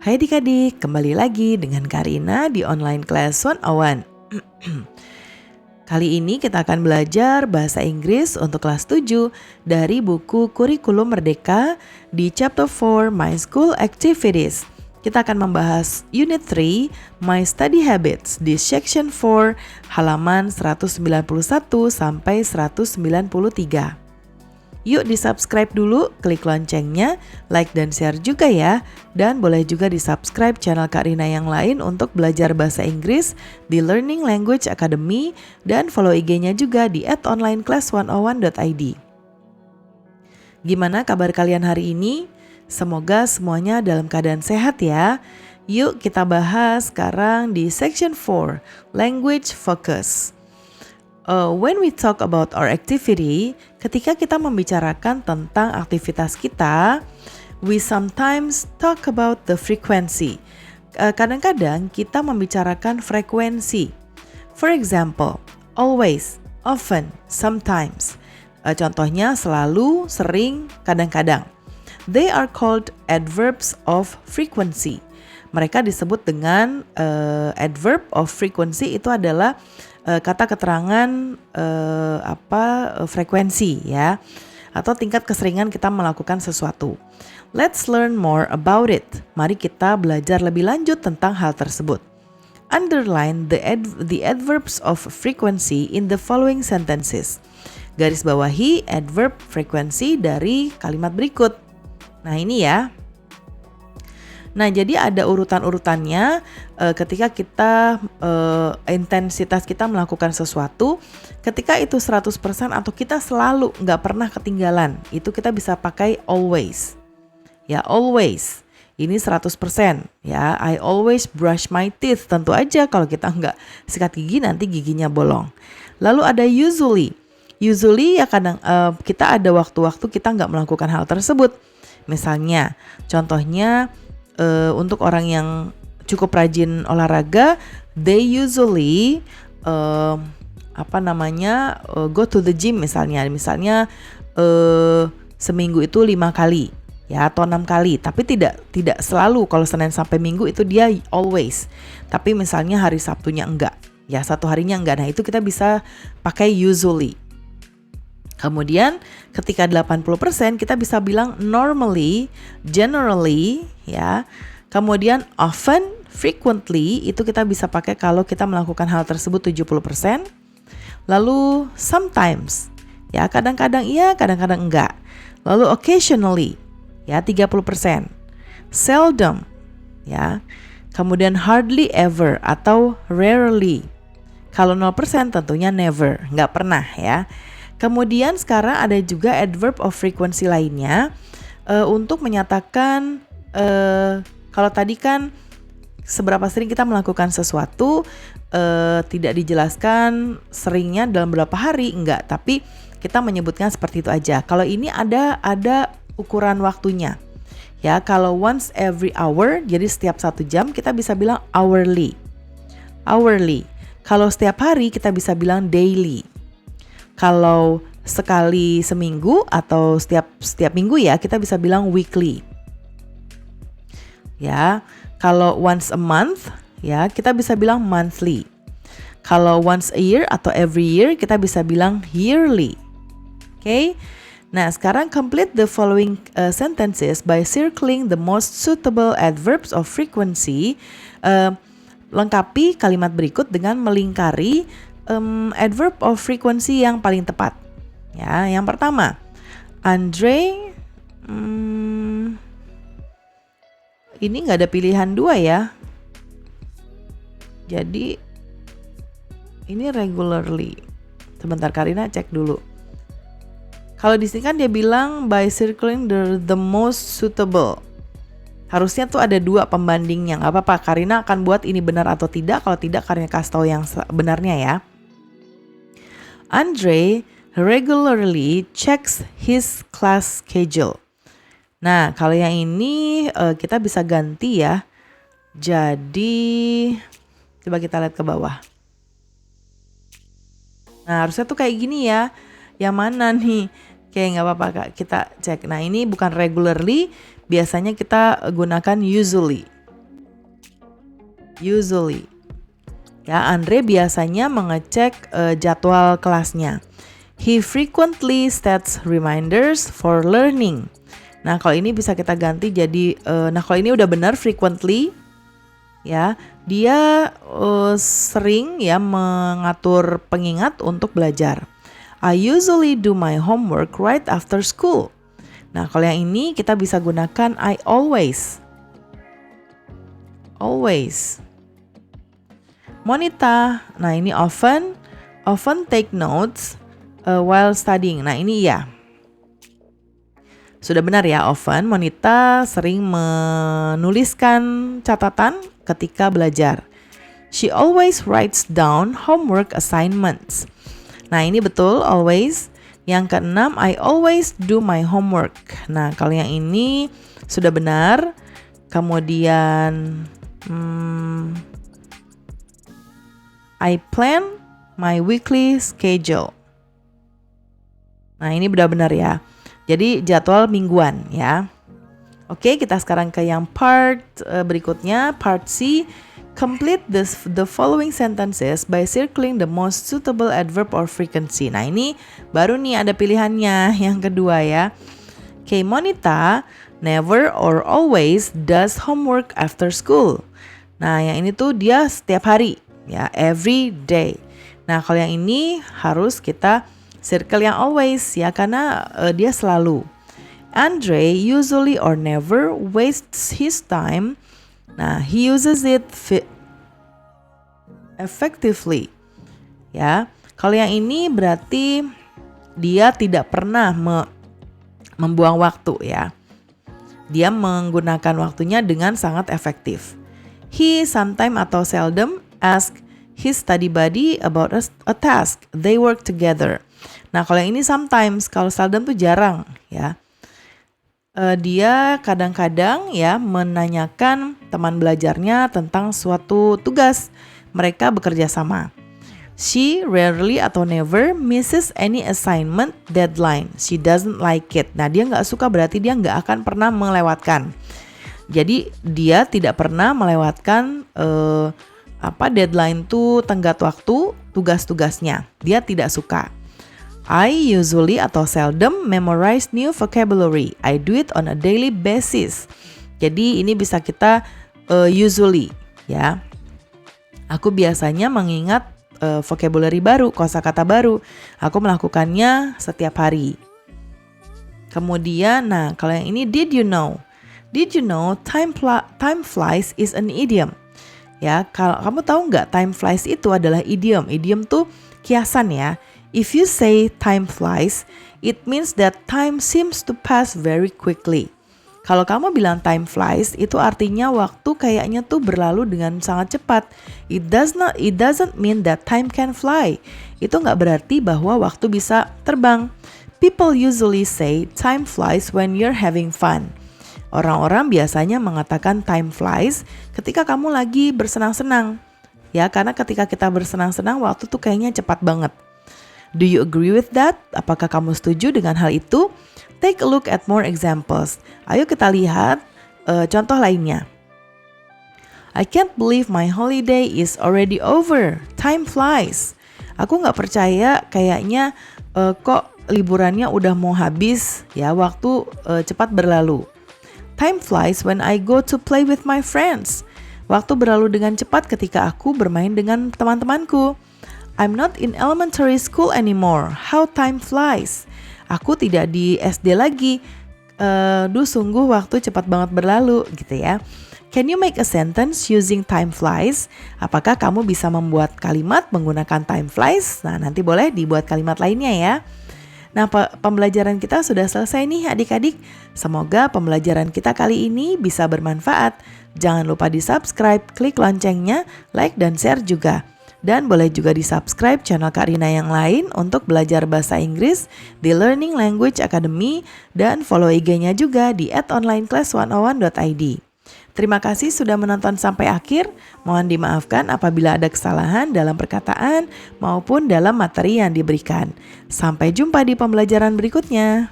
Hai adik-adik, kembali lagi dengan Karina di Online Class 101. Kali ini kita akan belajar bahasa Inggris untuk kelas 7 dari buku Kurikulum Merdeka di Chapter 4 My School Activities. Kita akan membahas Unit 3 My Study Habits di Section 4 halaman 191 sampai 193. Yuk di-subscribe dulu, klik loncengnya, like dan share juga ya. Dan boleh juga di-subscribe channel Kak Rina yang lain untuk belajar bahasa Inggris di Learning Language Academy dan follow IG-nya juga di @onlineclass101.id. Gimana kabar kalian hari ini? Semoga semuanya dalam keadaan sehat ya. Yuk kita bahas sekarang di Section 4, Language Focus. When we talk about our activity, ketika kita membicarakan tentang aktivitas kita, we sometimes talk about the frequency. Kadang-kadang kita membicarakan frekuensi. For example, always, often, sometimes. Contohnya selalu, sering, kadang-kadang. They are called adverbs of frequency. Mereka disebut dengan adverb of frequency, itu adalah kata keterangan frekuensi ya, atau tingkat keseringan kita melakukan sesuatu. Let's learn more about it. Mari kita belajar lebih lanjut tentang hal tersebut. Underline the adverbs of frequency in the following sentences. Garis bawahi adverb frekuensi dari kalimat berikut. Nah ini ya. Nah, jadi ada urutan-urutannya ketika kita intensitas kita melakukan sesuatu, ketika itu 100% atau kita selalu nggak pernah ketinggalan, itu kita bisa pakai always. Ya, always. Ini 100% ya. I always brush my teeth. Tentu aja kalau kita nggak sikat gigi nanti giginya bolong. Lalu ada usually. Usually ya kadang kita ada waktu-waktu kita nggak melakukan hal tersebut. Misalnya, contohnya untuk orang yang cukup rajin olahraga, they usually go to the gym misalnya seminggu itu 5 kali ya atau 6 kali, tapi tidak selalu. Kalau Senin sampai Minggu itu dia always, tapi misalnya hari Sabtunya enggak ya, satu harinya enggak. Nah itu kita bisa pakai usually. Kemudian ketika 80% kita bisa bilang normally, generally ya. Kemudian often, frequently itu kita bisa pakai kalau kita melakukan hal tersebut 70%. Lalu sometimes ya, kadang-kadang iya, kadang-kadang enggak. Lalu occasionally ya 30%. Seldom ya. Kemudian hardly ever atau rarely. Kalau 0% tentunya never, enggak pernah ya. Kemudian sekarang ada juga adverb of frequency lainnya untuk menyatakan kalau tadi kan seberapa sering kita melakukan sesuatu, tidak dijelaskan seringnya dalam berapa hari, enggak, tapi kita menyebutkan seperti itu aja. Kalau ini ada ukuran waktunya. Ya, kalau once every hour, jadi setiap 1 jam kita bisa bilang hourly. Hourly. Kalau setiap hari kita bisa bilang daily. Kalau sekali seminggu atau setiap minggu ya kita bisa bilang weekly. Ya, kalau once a month ya kita bisa bilang monthly. Kalau once a year atau every year kita bisa bilang yearly. Okay? Nah, sekarang complete the following sentences by circling the most suitable adverbs of frequency. Lengkapi kalimat berikut dengan melingkari adverb of frequency yang paling tepat. Ya, yang pertama, Andre, ini nggak ada pilihan 2 ya. Jadi ini regularly. Sebentar Karina cek dulu. Kalau di sini kan dia bilang by circling the most suitable. Harusnya tuh ada 2 pembandingnya. Nggak apa-apa, Karina akan buat ini benar atau tidak. Kalau tidak, Karina kasih tahu yang benarnya ya. Andre regularly checks his class schedule. Nah, kalau yang ini kita bisa ganti ya. Jadi, coba kita lihat ke bawah. Nah, harusnya tuh kayak gini ya. Yang mana nih? Oke, nggak apa-apa Kak, kita cek. Nah, ini bukan regularly, biasanya kita gunakan usually. Usually. Ya, Andre biasanya mengecek jadwal kelasnya. He frequently sets reminders for learning. Nah, kalau ini bisa kita ganti jadi kalau ini udah benar frequently, ya. Dia sering ya mengatur pengingat untuk belajar. I usually do my homework right after school. Nah, kalau yang ini kita bisa gunakan I always. Always. Monita, nah ini often take notes while studying. Nah ini ya, sudah benar ya, often Monita sering menuliskan catatan ketika belajar. She always writes down homework assignments. Nah ini betul, always. Yang keenam, I always do my homework. Nah kalau yang ini sudah benar. Kemudian I plan my weekly schedule. Nah ini benar-benar ya. Jadi jadwal mingguan ya. Oke, kita sekarang ke yang part berikutnya, part C. Complete the following sentences by circling the most suitable adverb or frequency. Nah ini baru nih ada pilihannya yang kedua ya. Oke, Monita never or always does homework after school. Nah yang ini tuh dia setiap hari. Ya, every day. Nah, kalau yang ini harus kita circle yang always ya, karena dia selalu. Andre usually or never wastes his time. Nah, he uses it effectively. Ya, kalau yang ini berarti dia tidak pernah membuang waktu ya. Dia menggunakan waktunya dengan sangat efektif. He sometimes atau seldom ask his study buddy about a task. They work together. Nah, kalau yang ini sometimes, kalau seldom tuh jarang ya. Dia kadang-kadang ya menanyakan teman belajarnya tentang suatu tugas. Mereka bekerja sama. She rarely atau never misses any assignment deadline. She doesn't like it. Nah, dia nggak suka berarti dia nggak akan pernah melewatkan. Jadi dia tidak pernah melewatkan deadline tuh tenggat waktu tugas-tugasnya. Dia tidak suka. I usually atau seldom memorize new vocabulary. I do it on a daily basis. Jadi ini bisa kita usually ya. Aku biasanya mengingat vocabulary baru, kosakata baru. Aku melakukannya setiap hari. Kemudian, nah kalau yang ini did you know? Did you know time flies is an idiom? Ya, kalau kamu tahu nggak time flies itu adalah idiom. Idiom tuh kiasan ya. If you say time flies, it means that time seems to pass very quickly. Kalau kamu bilang time flies, itu artinya waktu kayaknya tuh berlalu dengan sangat cepat. It doesn't mean that time can fly. Itu nggak berarti bahwa waktu bisa terbang. People usually say time flies when you're having fun. Orang-orang biasanya mengatakan time flies ketika kamu lagi bersenang-senang. Ya, karena ketika kita bersenang-senang waktu tuh kayaknya cepat banget. Do you agree with that? Apakah kamu setuju dengan hal itu? Take a look at more examples. Ayo kita lihat contoh lainnya. I can't believe my holiday is already over. Time flies. Aku gak percaya kayaknya kok liburannya udah mau habis. Ya, waktu cepat berlalu. Time flies when I go to play with my friends. Waktu berlalu dengan cepat ketika aku bermain dengan teman-temanku. I'm not in elementary school anymore. How time flies. Aku tidak di SD lagi. Sungguh waktu cepat banget berlalu gitu ya. Can you make a sentence using time flies? Apakah kamu bisa membuat kalimat menggunakan time flies? Nah, nanti boleh dibuat kalimat lainnya ya. Nah, pembelajaran kita sudah selesai nih adik-adik. Semoga pembelajaran kita kali ini bisa bermanfaat. Jangan lupa di-subscribe, klik loncengnya, like dan share juga. Dan boleh juga di-subscribe channel Kak Rina yang lain untuk belajar bahasa Inggris di Learning Language Academy dan follow IG-nya juga di @onlineclass101.id. Terima kasih sudah menonton sampai akhir. Mohon dimaafkan apabila ada kesalahan dalam perkataan maupun dalam materi yang diberikan. Sampai jumpa di pembelajaran berikutnya.